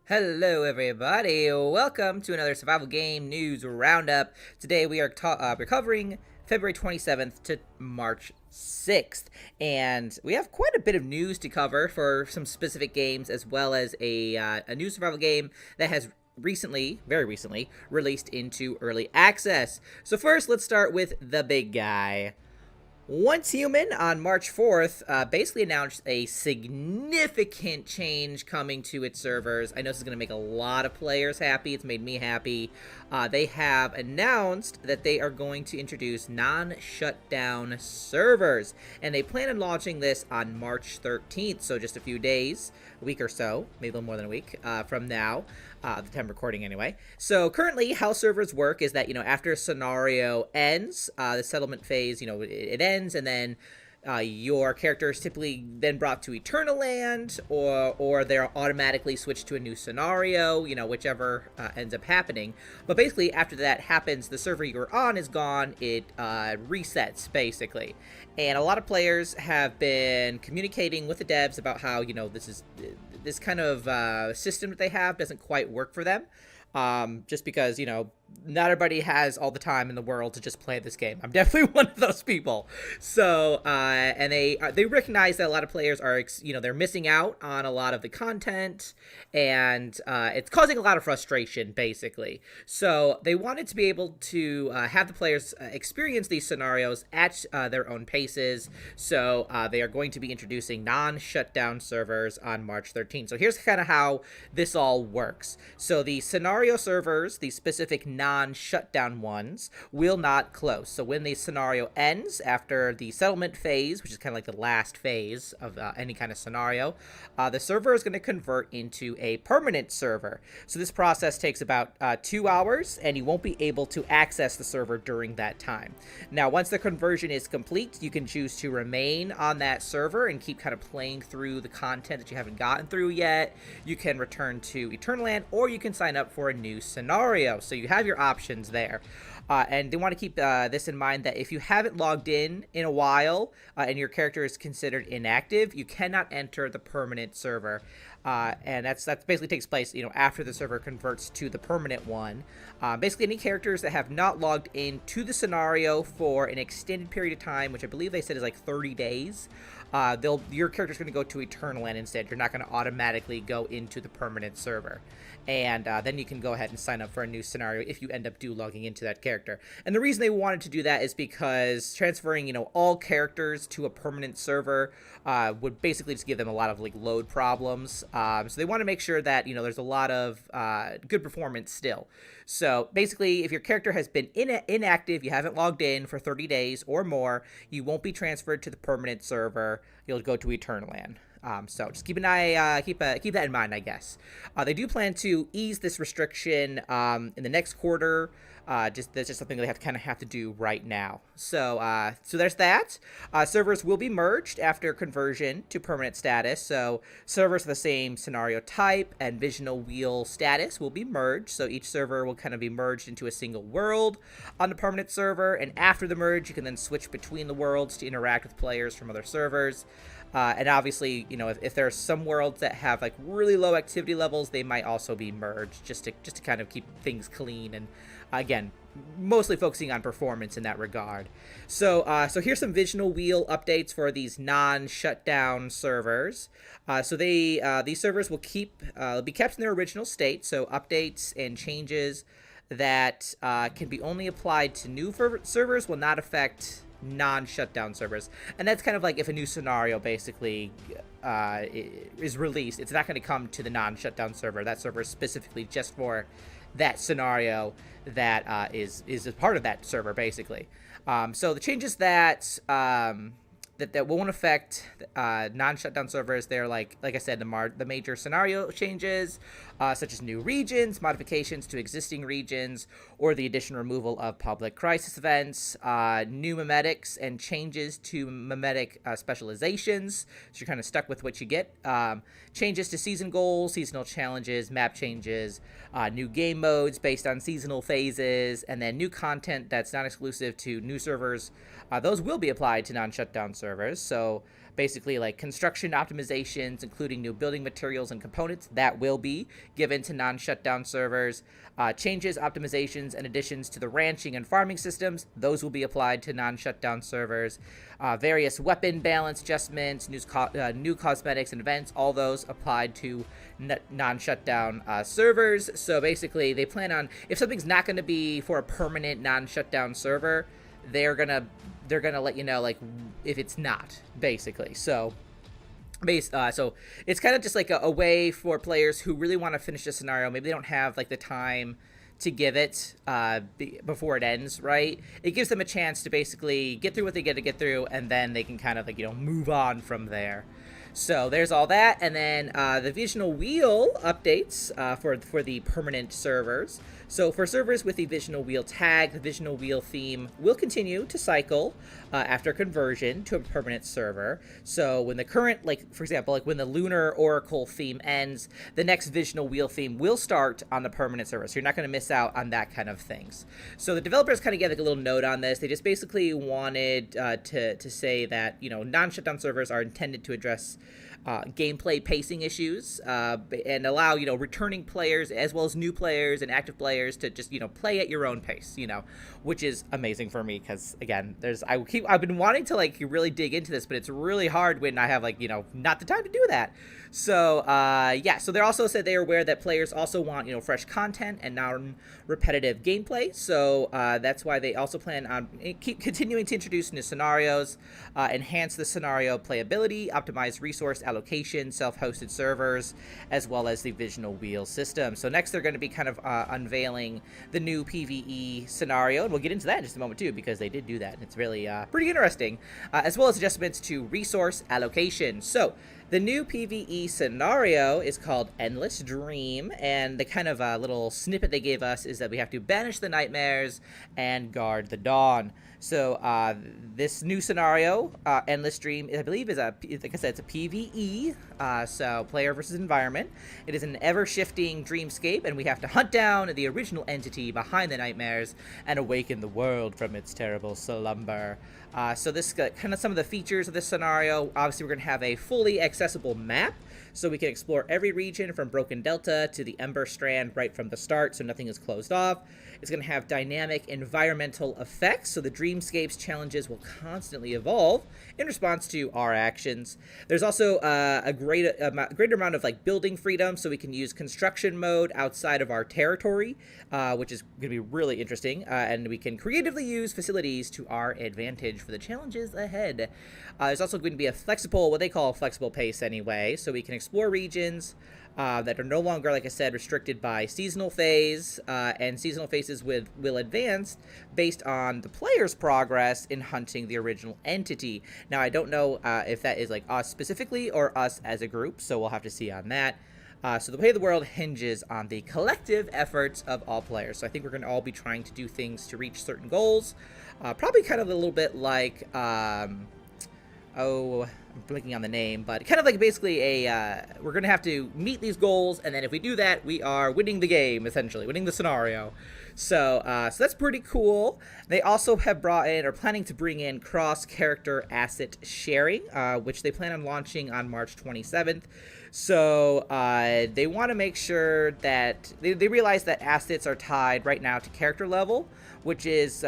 Hello, everybody. Welcome to another survival game news roundup. Today we are recovering February 27th to March 6th, and we have quite a bit of news to cover for some specific games, as well as a new survival game that has very recently, released into early access. So first, let's start with the big guy. Once Human on March 4th basically announced a significant change coming to its servers. I know this is going to make a lot of players happy. It's made me happy. They have announced that they are going to introduce non-shutdown servers, and they plan on launching this on March 13th, so just a few days, a week or so, maybe a little more than a week from now. The time recording anyway. So currently how servers work is that, after a scenario ends, the settlement phase, it ends, and then your character is typically then brought to Eternal Land, or they're automatically switched to a new scenario, whichever ends up happening. But basically, after that happens, the server you're on is gone. It resets, basically. And a lot of players have been communicating with the devs about how, this kind of system that they have doesn't quite work for them. Just because, not everybody has all the time in the world to just play this game. I'm definitely one of those people. So, and they recognize that a lot of players are, they're missing out on a lot of the content, and it's causing a lot of frustration, basically. So they wanted to be able to have the players experience these scenarios at their own paces. So they are going to be introducing non-shutdown servers on March 13th. So here's kind of how this all works. So the scenario servers, the specific non-shutdown ones, will not close. So when the scenario ends after the settlement phase, which is kind of like the last phase of any kind of scenario, the server is going to convert into a permanent server. So this process takes about 2 hours, and you won't be able to access the server during that time. Now, once the conversion is complete, you can choose to remain on that server and keep kind of playing through the content that you haven't gotten through yet. You can return to Eternal Land, or you can sign up for a new scenario. So you have your options there. And they want to keep this in mind that if you haven't logged in a while and your character is considered inactive, you cannot enter the permanent server. And that basically takes place, after the server converts to the permanent one. Basically, any characters that have not logged into the scenario for an extended period of time, which I believe they said is like 30 days, your character's going to go to Eternal Land instead. You're not going to automatically go into the permanent server. And then you can go ahead and sign up for a new scenario if you end up logging into that character. And the reason they wanted to do that is because transferring, all characters to a permanent server would basically just give them a lot of load problems. So they want to make sure that, there's a lot of good performance still. So basically, if your character has been inactive, you haven't logged in for 30 days or more, you won't be transferred to the permanent server. You'll go to Eternal Land. So just keep an eye, keep that in mind, I guess. They do plan to ease this restriction in the next quarter. That's just something they have to do right now. So there's that. Servers will be merged after conversion to permanent status. So servers of the same scenario type and visional wheel status will be merged. So each server will kind of be merged into a single world on the permanent server. And after the merge, you can then switch between the worlds to interact with players from other servers. And obviously, if there are some worlds that have really low activity levels, they might also be merged just to kind of keep things clean, and again, mostly focusing on performance in that regard. So here's some Visional Wheel updates for these non-shutdown servers. So these servers will be kept in their original state. So updates and changes that can be only applied to new servers will not affect non-shutdown servers. And that's kind of like if a new scenario basically is released, it's not going to come to the non-shutdown server. That server is specifically just for that scenario that is a part of that server, basically. So the changes that won't affect non-shutdown servers, they're like I said, the major scenario changes, such as new regions, modifications to existing regions, or the addition or removal of public crisis events, new memetics and changes to memetic specializations, so you're kind of stuck with what you get, changes to season goals, seasonal challenges, map changes, new game modes based on seasonal phases, and then new content that's not exclusive to new servers. Those will be applied to non-shutdown servers. So basically like construction optimizations, including new building materials and components, that will be given to non-shutdown servers. Changes, optimizations, and additions to the ranching and farming systems, those will be applied to non-shutdown servers. Various weapon balance adjustments, new cosmetics and events, all those applied to non-shutdown servers. So basically, they plan on, if something's not going to be for a permanent non-shutdown server, they're gonna let you know, like, if it's not, basically. So so it's kind of just like a way for players who really want to finish a scenario. Maybe they don't have like the time to give it before it ends, right? It gives them a chance to basically get through what they get to get through, and then they can kind of like, move on from there. So there's all that, and then the Visional Wheel updates for the permanent servers. So for servers with the Visional Wheel tag, the Visional Wheel theme will continue to cycle after conversion to a permanent server. So when the current, like, for example, like when the Lunar Oracle theme ends, the next Visional Wheel theme will start on the permanent server. So you're not going to miss out on that kind of things. So the developers kind of gave like a little note on this. They just basically wanted to say that, non-shutdown servers are intended to address gameplay pacing issues and allow returning players as well as new players and active players to just play at your own pace, which is amazing for me because, again, I've been wanting to like really dig into this, but it's really hard when I have like not the time to do that. So so they also said they are aware that players also want fresh content and non-repetitive gameplay. So that's why they also plan on continuing to introduce new scenarios, enhance the scenario playability, optimize resource allocation, self-hosted servers, as well as the Visional Wheel system. So next they're going to be kind of unveiling the new PvE scenario, and we'll get into that in just a moment too, because they did do that, and it's really pretty interesting, as well as adjustments to resource allocation. So the new PvE scenario is called Endless Dream, and the kind of little snippet they gave us is that we have to banish the nightmares and guard the dawn. So this new scenario, Endless Dream, I believe is like I said, it's a PvE, so player versus environment. It is an ever-shifting dreamscape, and we have to hunt down the original entity behind the nightmares and awaken the world from its terrible slumber. So this kind of some of the features of this scenario. Obviously, we're going to have a fully accessible map, so we can explore every region from Broken Delta to the Ember Strand right from the start, so nothing is closed off. It's going to have dynamic environmental effects, so the dreamscape's challenges will constantly evolve in response to our actions. There's also a greater amount of like building freedom, so we can use construction mode outside of our territory, which is going to be really interesting, and we can creatively use facilities to our advantage for the challenges ahead. There's also going to be a what they call a flexible pace anyway, so we can explore regions that are no longer, like I said, restricted by seasonal phase, and seasonal phases will advance based on the player's progress in hunting the original entity. Now, I don't know if that is like us specifically or us as a group, so we'll have to see on that. So the way of the world hinges on the collective efforts of all players. So I think we're going to all be trying to do things to reach certain goals. Probably kind of a little bit like... I'm blinking on the name, but kind of like basically we're going to have to meet these goals, and then if we do that, we are winning the game, essentially, winning the scenario. So that's pretty cool. They also have planning to bring in cross-character asset sharing, which they plan on launching on March 27th. So they want to make sure that they realize that assets are tied right now to character level, which is...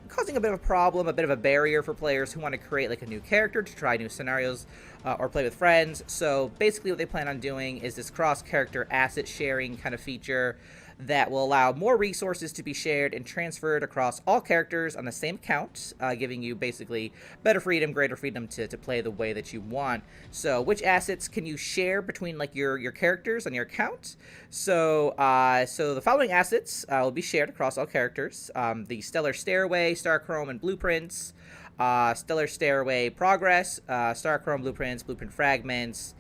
causing a bit of a problem, a bit of a barrier for players who want to create like a new character to try new scenarios or play with friends. So basically what they plan on doing is this cross-character asset sharing kind of feature that will allow more resources to be shared and transferred across all characters on the same account, giving you basically greater freedom to play the way that you want. So which assets can you share between like your characters on your account? So the following assets will be shared across all characters: the Stellar Stairway, Star Chrome, and Blueprints, Stellar Stairway Progress, Star Chrome Blueprints, Blueprint Fragments,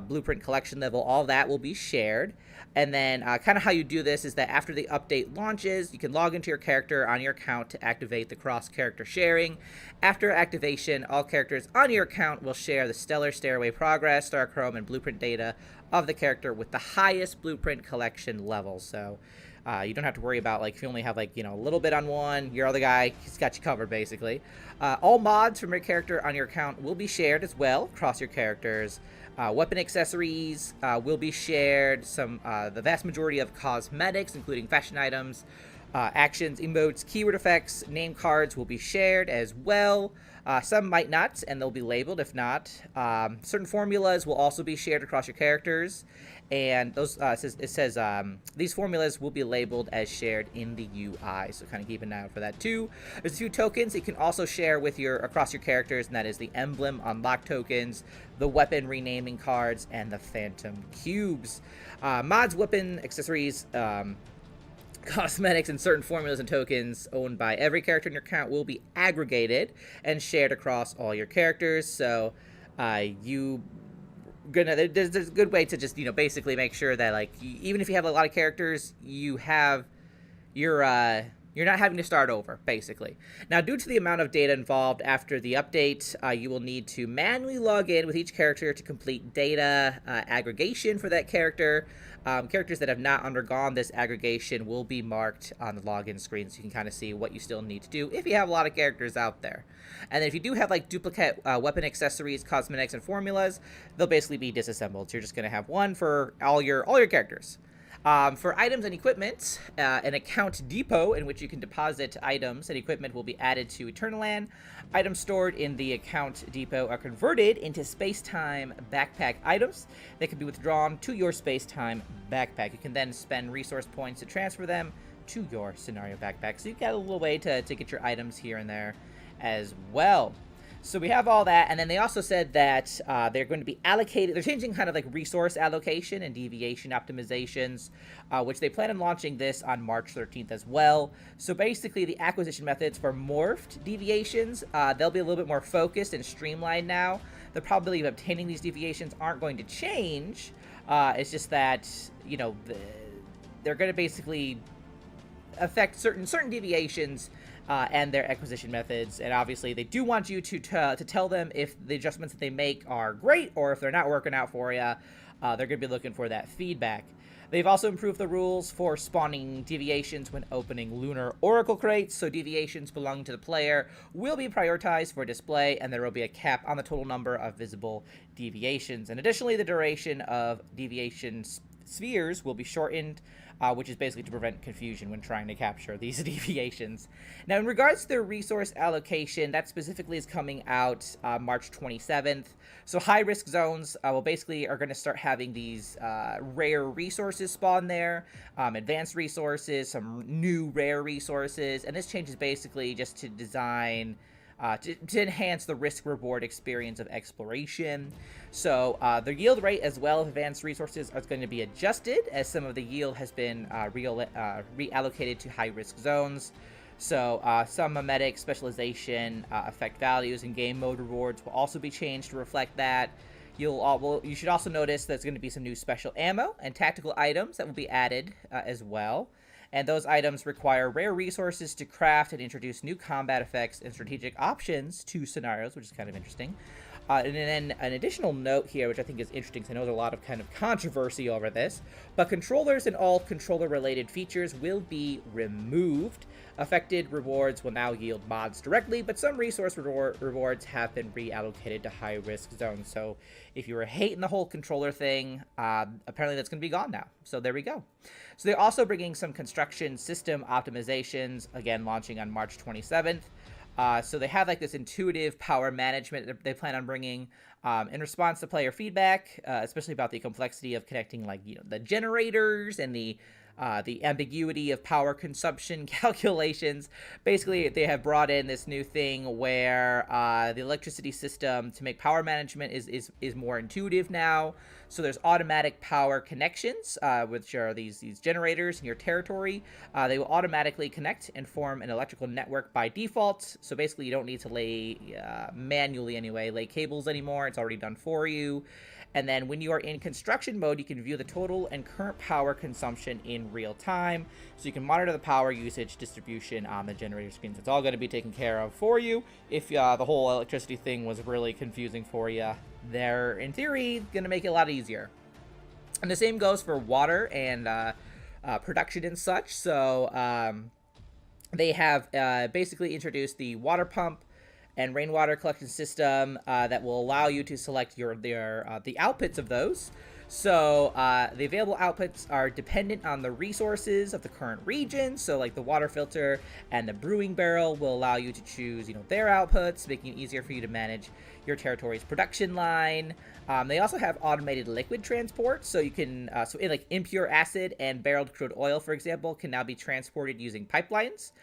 Blueprint Collection Level. All that will be shared. And then kind of how you do this is that after the update launches, you can log into your character on your account to activate the cross-character sharing. After activation, all characters on your account will share the Stellar Stairway Progress, Star Chrome, and Blueprint data of the character with the highest Blueprint collection level. So You don't have to worry about, like, if you only have, like, a little bit on one, your other guy, he's got you covered, basically. All mods from your character on your account will be shared as well across your characters. Weapon accessories will be shared. The vast majority of cosmetics, including fashion items, actions, emotes, keyword effects, name cards will be shared as well. Some might not, and they'll be labeled if not. Certain formulas will also be shared across your characters, and those it says these formulas will be labeled as shared in the UI, so kind of keep an eye out for that too. There's a few tokens you can also share with across your characters, and that is the emblem unlock tokens, the weapon renaming cards, and the phantom cubes. Mods, weapon accessories, cosmetics, and certain formulas and tokens owned by every character in your account will be aggregated and shared across all your characters. So there's a good way to just basically make sure that, like, even if you have a lot of characters, you're not having to start over, basically. Now, due to the amount of data involved after the update, you will need to manually log in with each character to complete data aggregation for that character. Characters that have not undergone this aggregation will be marked on the login screen, so you can kind of see what you still need to do if you have a lot of characters out there. And then if you do have, like, duplicate weapon accessories, cosmetics, and formulas, they'll basically be disassembled. So you're just going to have one for all your characters. For items and equipment, an account depot in which you can deposit items and equipment will be added to Eternaland. Items stored in the account depot are converted into space-time backpack items that can be withdrawn to your space-time backpack. You can then spend resource points to transfer them to your scenario backpack. So you've got a little way to get your items here and there as well. So we have all that, and then they also said that they're going to be allocated. They're changing kind of like resource allocation and deviation optimizations, which they plan on launching this on March 13th as well. So basically, the acquisition methods for morphed deviations, they'll be a little bit more focused and streamlined now. The probability of obtaining these deviations aren't going to change. It's just that, they're going to basically affect certain deviations and their acquisition methods, and obviously they do want you to tell them if the adjustments that they make are great or if they're not working out for you. They're going to be looking for that feedback. They've also improved the rules for spawning deviations when opening lunar oracle crates, so deviations belonging to the player will be prioritized for display, and there will be a cap on the total number of visible deviations. And additionally, the duration of deviation spheres will be shortened, which is basically to prevent confusion when trying to capture these deviations. Now, in regards to their resource allocation, that specifically is coming out March 27th. So high-risk zones basically are going to start having these rare resources spawn there, advanced resources, some new rare resources, and this change is basically just to design to enhance the risk-reward experience of exploration. So the yield rate as well of advanced resources is going to be adjusted, as some of the yield has been reallocated to high-risk zones. So some mimetic specialization effect values and game mode rewards will also be changed to reflect that. You should also notice there's going to be some new special ammo and tactical items that will be added as well. And those items require rare resources to craft and introduce new combat effects and strategic options to scenarios, which is kind of interesting. And then an additional note here, which I think is interesting, because I know there's a lot of kind of controversy over this, but controllers and all controller-related features will be removed. Affected rewards will now yield mods directly, but some resource rewards have been reallocated to high-risk zones. So if you were hating the whole controller thing, apparently that's going to be gone now. So there we go. So they're also bringing some construction system optimizations, again, launching on March 27th. So they have like this intuitive power management that they plan on bringing in response to player feedback, especially about the complexity of connecting, like, the generators and the ambiguity of power consumption calculations. Basically, they have brought in this new thing where the electricity system to make power management is more intuitive now. So there's automatic power connections, which are these generators in your territory. They will automatically connect and form an electrical network by default. So basically, you don't need to lay manually lay cables anymore. It's already done for you. And then when you are in construction mode, you can view the total and current power consumption in real time. So you can monitor the power usage distribution on the generator screens. It's all going to be taken care of for you. If the whole electricity thing was really confusing for you, they're, in theory, going to make it a lot easier. And the same goes for water and production and such. So they have basically introduced the water pump and rainwater collection system that will allow you to select the outputs of those. So the available outputs are dependent on the resources of the current region. So like the water filter and the brewing barrel will allow you to choose, their outputs, making it easier for you to manage your territory's production line. They also have automated liquid transport, so you can like impure acid and barreled crude oil, for example, can now be transported using pipelines.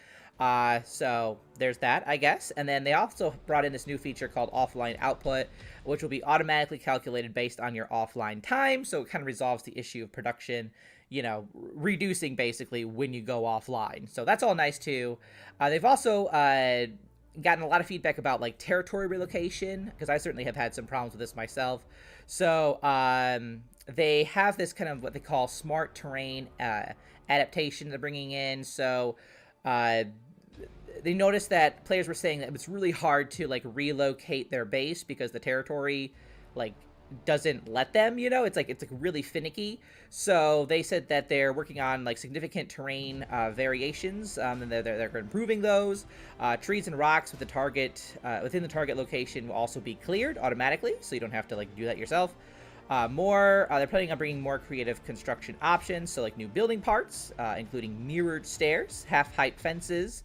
So there's that, I guess. And then they also brought in this new feature called offline output, which will be automatically calculated based on your offline time. So it kind of resolves the issue of production, reducing basically when you go offline. So that's all nice too. They've also gotten a lot of feedback about like territory relocation, because I certainly have had some problems with this myself. So they have this kind of what they call smart terrain adaptation they're bringing in. So they noticed that players were saying that it's really hard to like relocate their base because the territory like doesn't let them, it's like really finicky. So they said that they're working on like significant terrain variations, and they're improving those. Trees and rocks with the target within the target location will also be cleared automatically, so you don't have to like do that yourself. They're planning on bringing more creative construction options, so like new building parts, including mirrored stairs, half-height fences.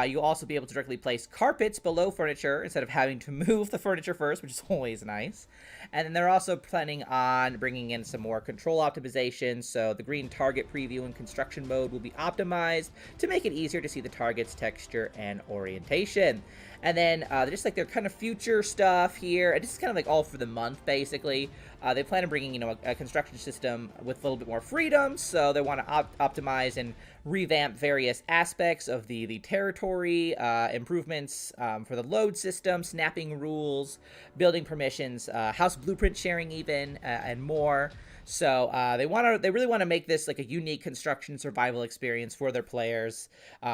You'll also be able to directly place carpets below furniture instead of having to move the furniture first, which is always nice. And then they're also planning on bringing in some more control optimization, so the green target preview and construction mode will be optimized to make it easier to see the target's texture and orientation. And then they're kind of future stuff here. It's kind of like all for the month, basically. They plan on bringing, a construction system with a little bit more freedom. So they want to optimize and revamp various aspects of the territory, improvements for the load system, snapping rules, building permissions, house blueprint sharing even, and more. So they really want to make this like a unique construction survival experience for their players,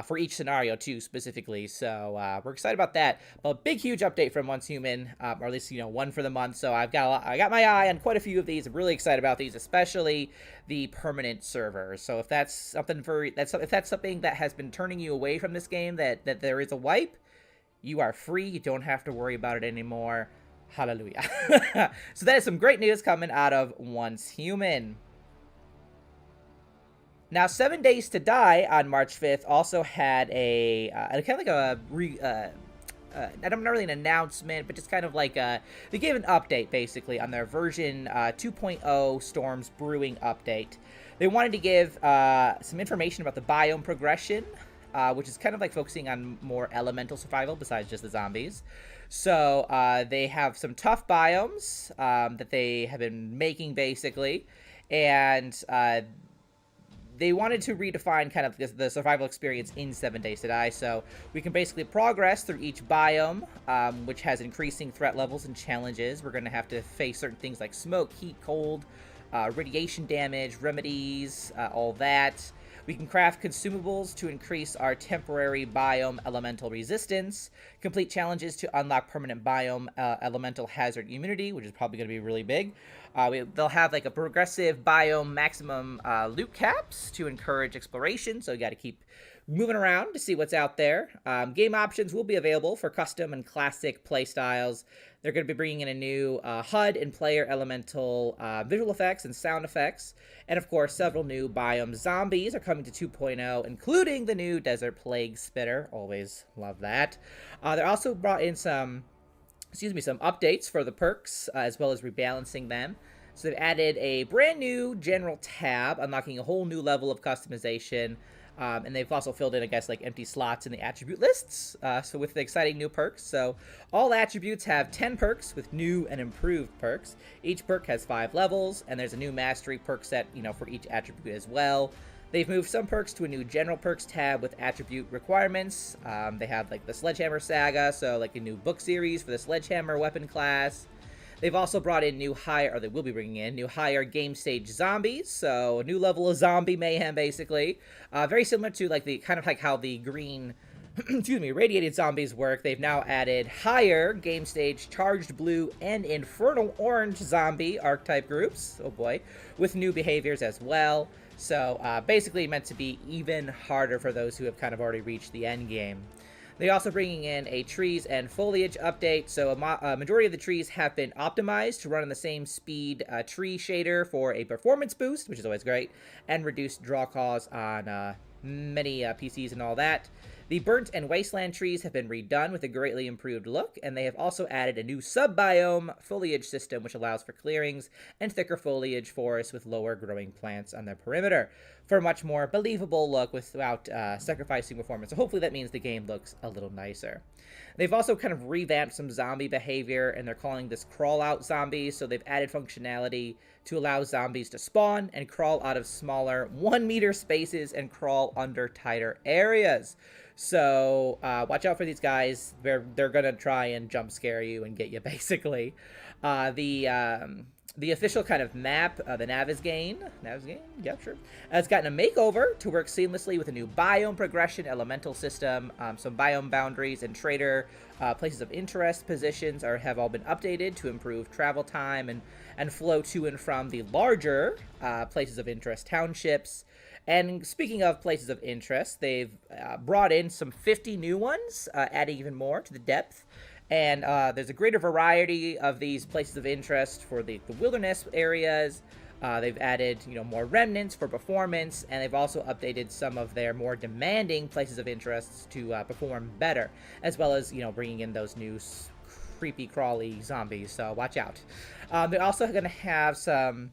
for each scenario too, specifically. So we're excited about that. But a big, huge update from Once Human, or at least one for the month. So I got my eye on quite a few of these. I'm really excited about these, especially the permanent servers. So if that's something that has been turning you away from this game, that there is a wipe, you are free. You don't have to worry about it anymore. Hallelujah. So that is some great news coming out of Once Human. Now, 7 Days to Die on March 5th also had a kind of like not really an announcement, but just kind of like they gave an update basically on their version 2.0 Storms Brewing update. They wanted to give some information about the biome progression, which is kind of like focusing on more elemental survival besides just the zombies. So they have some tough biomes that they have been making basically, and they wanted to redefine kind of the survival experience in 7 Days to Die. So we can basically progress through each biome, which has increasing threat levels and challenges. We're going to have to face certain things like smoke, heat, cold, radiation damage, remedies, all that. We can craft consumables to increase our temporary biome elemental resistance, complete challenges to unlock permanent biome elemental hazard immunity, which is probably going to be really big. They'll have like a progressive biome maximum loot caps to encourage exploration, so you got to keep moving around to see what's out there. Game options will be available for custom and classic playstyles. They're going to be bringing in a new HUD and player elemental visual effects and sound effects. And of course, several new biome zombies are coming to 2.0, including the new Desert Plague Spitter. Always love that. They're also brought in some updates for the perks, as well as rebalancing them. So they've added a brand new general tab, unlocking a whole new level of customization. And they've also filled in, I guess, like empty slots in the attribute lists. So with the exciting new perks. So all attributes have 10 perks with new and improved perks. Each perk has 5 levels, and there's a new mastery perk set, for each attribute as well. They've moved some perks to a new general perks tab with attribute requirements. They have like the Sledgehammer Saga, so like a new book series for the Sledgehammer weapon class. They've also brought in they will be bringing in new higher game stage zombies, so a new level of zombie mayhem, basically. Very similar to like the kind of like how the green excuse me, radiated zombies work. They've now added higher game stage charged blue and infernal orange zombie archetype groups. Oh boy, with new behaviors as well. So basically meant to be even harder for those who have kind of already reached the end game. They're also bringing in a trees and foliage update, so a majority of the trees have been optimized to run on the same speed tree shader for a performance boost, which is always great, and reduced draw costs on many PCs and all that. The burnt and wasteland trees have been redone with a greatly improved look, and they have also added a new sub-biome foliage system which allows for clearings and thicker foliage forests with lower growing plants on their perimeter for a much more believable look without sacrificing performance. So hopefully that means the game looks a little nicer. They've also kind of revamped some zombie behavior, and they're calling this crawl out zombies, so they've added functionality to allow zombies to spawn and crawl out of smaller 1 meter spaces and crawl under tighter areas. So watch out for these guys. They're gonna try and jump scare you and get you basically. The official kind of map, the Navezgane, yeah, sure, has gotten a makeover to work seamlessly with a new biome progression elemental system. Some biome boundaries and trader places of interest positions have all been updated to improve travel time and flow to and from the larger places of interest townships. And speaking of places of interest, they've brought in some 50 new ones, adding even more to the depth. And there's a greater variety of these places of interest for the wilderness areas. They've added, more remnants for performance, and they've also updated some of their more demanding places of interest to perform better, as well as, bringing in those new creepy, crawly zombies. So watch out. They're also going to have some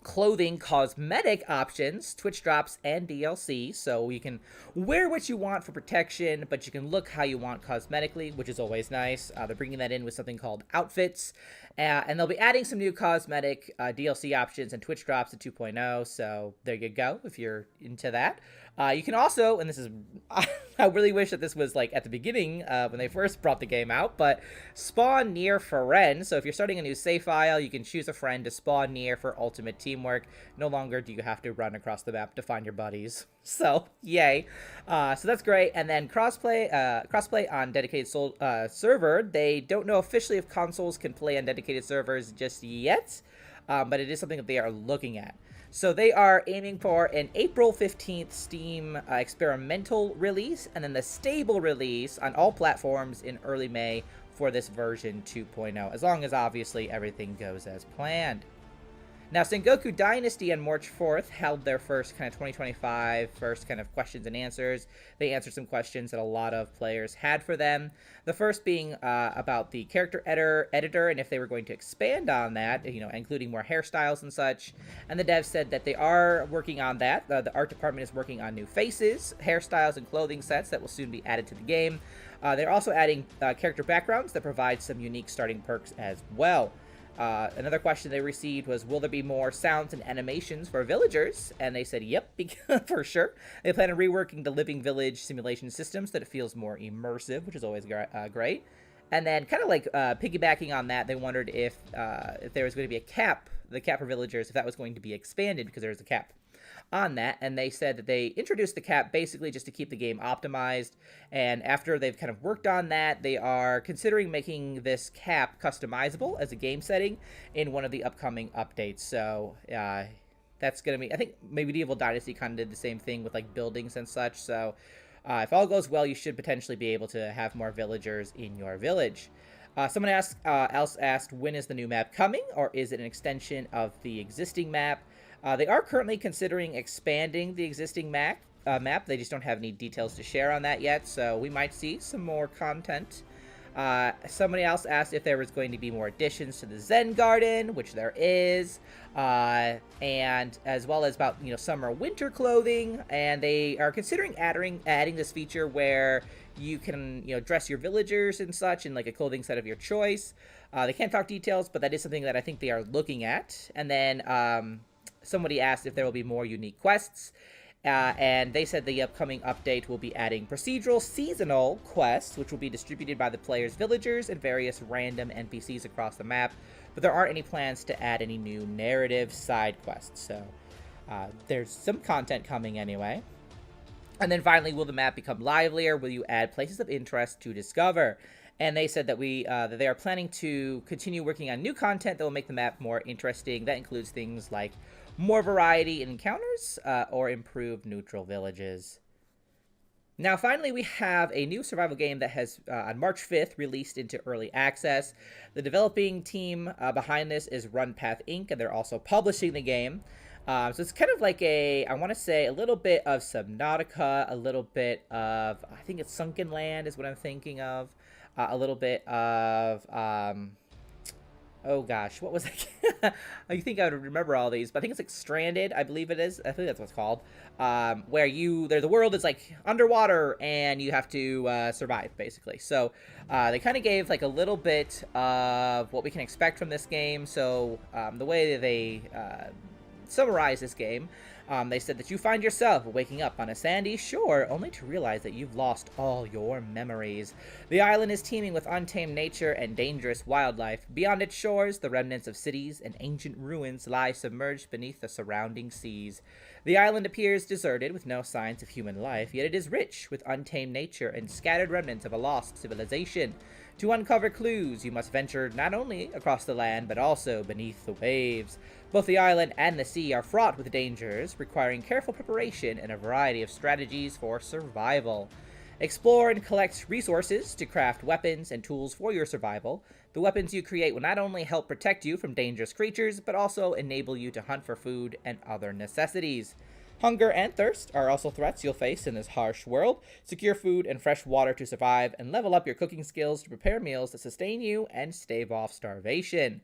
clothing cosmetic options, Twitch drops, and DLC, so you can wear what you want for protection, but you can look how you want cosmetically, which is always nice. They're bringing that in with something called outfits, and they'll be adding some new cosmetic DLC options and Twitch drops at 2.0, so there you go if you're into that. You can also, and this is, I really wish that this was like at the beginning when they first brought the game out, but spawn near friends. So if you're starting a new save file, you can choose a friend to spawn near for ultimate teamwork. No longer do you have to run across the map to find your buddies. So yay. So that's great. And then crossplay on dedicated server. They don't know officially if consoles can play on dedicated servers just yet, but it is something that they are looking at. So they are aiming for an April 15th Steam experimental release, and then the stable release on all platforms in early May for this version 2.0, as long as obviously everything goes as planned. Now, Sengoku Dynasty on March 4th held their first kind of 2025 first kind of questions and answers. They answered some questions that a lot of players had for them. The first being about the character editor and if they were going to expand on that, including more hairstyles and such. And the devs said that they are working on that. The art department is working on new faces, hairstyles, and clothing sets that will soon be added to the game. They're also adding character backgrounds that provide some unique starting perks as well. Another question they received was, will there be more sounds and animations for villagers? And they said, yep, for sure. They plan on reworking the living village simulation system so that it feels more immersive, which is always great. And then kind of like piggybacking on that, they wondered if there was going to be the cap for villagers, if that was going to be expanded because there's a cap on that. And they said that they introduced the cap basically just to keep the game optimized, and after they've kind of worked on that, they are considering making this cap customizable as a game setting in one of the upcoming updates. So that's gonna be, I think Medieval Dynasty kind of did the same thing with like buildings and such. So if all goes well, you should potentially be able to have more villagers in your village. Someone else asked, when is the new map coming, or is it an extension of the existing map? They are currently considering expanding the existing map. They just don't have any details to share on that yet, so we might see some more content. Somebody else asked if there was going to be more additions to the Zen Garden, which there is, and as well as about summer-winter clothing. And they are considering adding this feature where you can dress your villagers and such in like a clothing set of your choice. They can't talk details, but that is something that I think they are looking at. And then somebody asked if there will be more unique quests, and they said the upcoming update will be adding procedural seasonal quests, which will be distributed by the player's villagers and various random NPCs across the map, but there aren't any plans to add any new narrative side quests, so there's some content coming anyway. And then finally, will the map become livelier? Will you add places of interest to discover? And they said that that they are planning to continue working on new content that will make the map more interesting. That includes things like more variety in encounters or improved neutral villages. Now, finally, we have a new survival game that has, on March 5th, released into early access. The developing team behind this is Run Path Inc., and they're also publishing the game. So it's kind of like I want to say, a little bit of Subnautica, a little bit of, I think it's Sunken Land is what I'm thinking of, a little bit of, oh gosh, what was it? I think I would remember all these, but I think it's like Stranded, I believe it is. I think that's what it's called. Where the world is like underwater and you have to survive, basically. So they kind of gave like a little bit of what we can expect from this game. So the way that they summarize this game, they said that you find yourself waking up on a sandy shore only to realize that you've lost all your memories. The island is teeming with untamed nature and dangerous wildlife. Beyond its shores, the remnants of cities and ancient ruins lie submerged beneath the surrounding seas. The island appears deserted with no signs of human life, yet it is rich with untamed nature and scattered remnants of a lost civilization. To uncover clues, you must venture not only across the land, but also beneath the waves. Both the island and the sea are fraught with dangers, requiring careful preparation and a variety of strategies for survival. Explore and collect resources to craft weapons and tools for your survival. The weapons you create will not only help protect you from dangerous creatures, but also enable you to hunt for food and other necessities. Hunger and thirst are also threats you'll face in this harsh world. Secure food and fresh water to survive, and level up your cooking skills to prepare meals that sustain you and stave off starvation.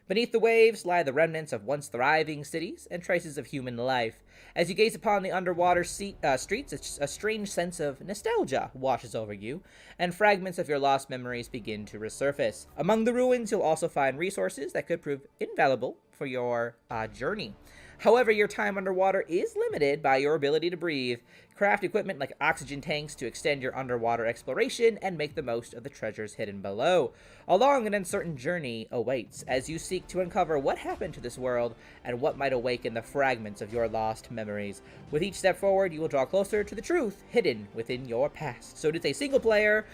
Beneath the waves lie the remnants of once thriving cities and traces of human life. As you gaze upon the underwater streets, a strange sense of nostalgia washes over you, and fragments of your lost memories begin to resurface. Among the ruins, you'll also find resources that could prove invaluable for your journey. However, your time underwater is limited by your ability to breathe. Craft equipment like oxygen tanks to extend your underwater exploration and make the most of the treasures hidden below. A long and uncertain journey awaits as you seek to uncover what happened to this world and what might awaken the fragments of your lost memories. With each step forward, you will draw closer to the truth hidden within your past. So it is a single-player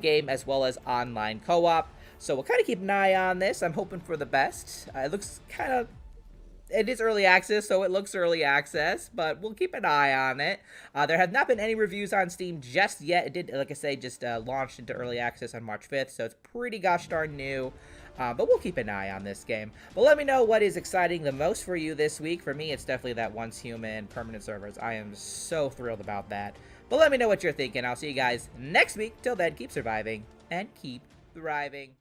game as well as online co-op. So we'll kind of keep an eye on this. I'm hoping for the best. It looks kind of... It is early access, so it looks early access, but we'll keep an eye on it. There have not been any reviews on Steam just yet. It did, like I say, just launched into early access on March 5th, so it's pretty gosh darn new. But we'll keep an eye on this game. But let me know what is exciting the most for you this week. For me, it's definitely that once human permanent servers. I am so thrilled about that. But let me know what you're thinking. I'll see you guys next week. Till then, keep surviving and keep thriving.